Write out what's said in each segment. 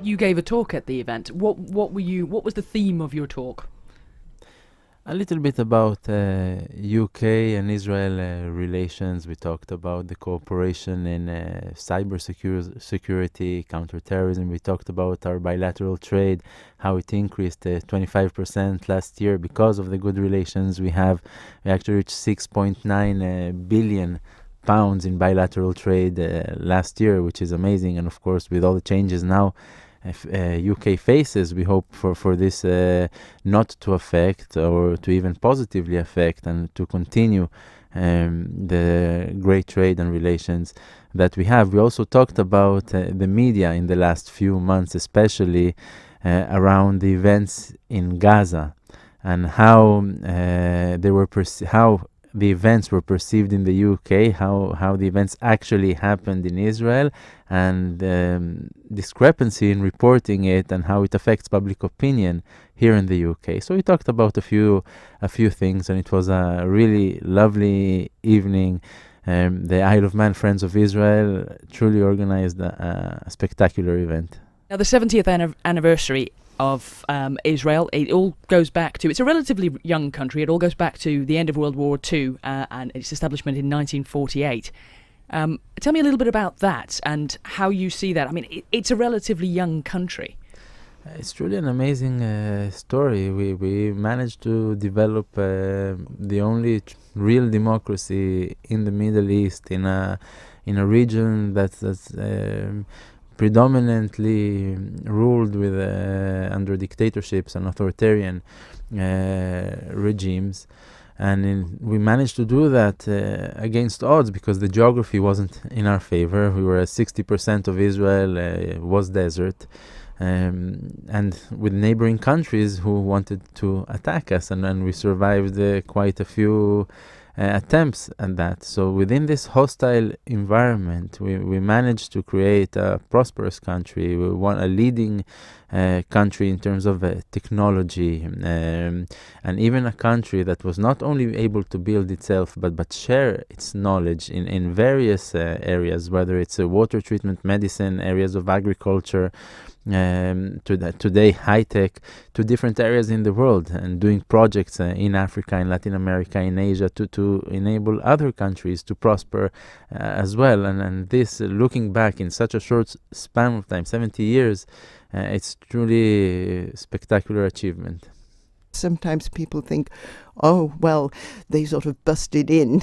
you gave a talk at the event. What was the theme of your talk? A little bit about UK and Israel relations. We talked about the cooperation in cyber security, counterterrorism. We talked about our bilateral trade, how it increased 25% last year because of the good relations we have. We actually reached 6.9 billion pounds in bilateral trade last year, which is amazing. And of course, with all the changes now UK faces, we hope for this not to affect or to even positively affect, and to continue the great trade and relations that we have. We also talked about the media in the last few months, especially around the events in Gaza, and how how the events were perceived in the UK, how the events actually happened in Israel, and discrepancy in reporting it, and how it affects public opinion here in the UK. So we talked about a few things, and it was a really lovely evening. The Isle of Man Friends of Israel truly organized a spectacular event. Now, the 70th anniversary of Israel, it all goes back to, it's a relatively young country, it all goes back to the end of World War II and its establishment in 1948. Tell me a little bit about that and how you see that. I mean, it's a relatively young country. It's truly an amazing story. We managed to develop the only real democracy in the Middle East, in a region that's predominantly ruled with under dictatorships and authoritarian regimes. And we managed to do that against odds, because the geography wasn't in our favor. We were 60% of Israel was desert, and with neighboring countries who wanted to attack us, and we survived quite a few attempts at that. So within this hostile environment, we managed to create a prosperous country. We want a leading country in terms of technology, and even a country that was not only able to build itself, but share its knowledge in various areas, whether it's water treatment, medicine, areas of agriculture, today high-tech, to different areas in the world, and doing projects in Africa, in Latin America, in Asia, to enable other countries to prosper as well. And this, looking back in such a short span of time, 70 years, it's truly a spectacular achievement. Sometimes people think, oh, well, they sort of busted in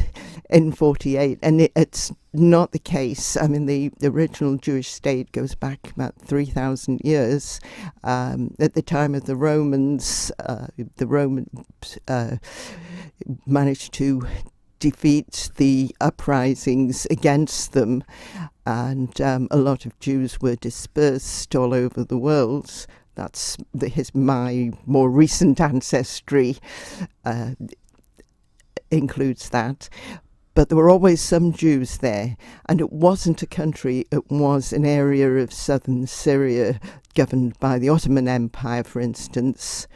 48, and it's not the case. I mean, the original Jewish state goes back about 3,000 years. At the time of the Romans managed to defeat the uprisings against them, and a lot of Jews were dispersed all over the world. That's my more recent ancestry includes that. But there were always some Jews there, and it wasn't a country, it was an area of southern Syria governed by the Ottoman Empire, for instance.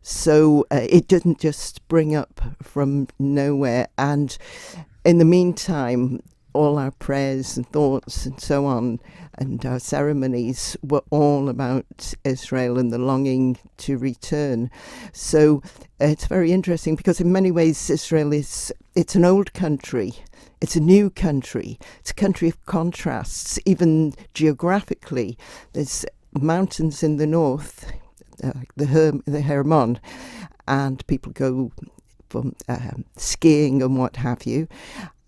So it didn't just spring up from nowhere. And in the meantime, all our prayers and thoughts and so on, and our ceremonies were all about Israel and the longing to return. So it's very interesting, because in many ways Israel it's an old country, it's a new country, it's a country of contrasts, even geographically. There's mountains in the north, the Hermon, and people go from skiing and what have you.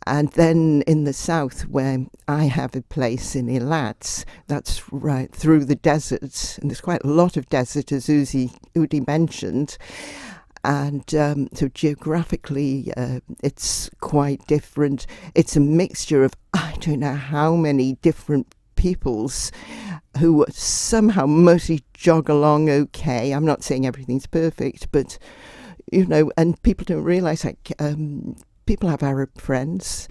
And then in the south, where I have a place in Eilat, that's right through the desert, and there's quite a lot of desert, as Udi mentioned. And so geographically, it's quite different. It's a mixture of, I don't know how many different peoples who somehow mostly jog along okay. I'm not saying everything's perfect, but, you know, and people don't realize, like, people have Arab friends.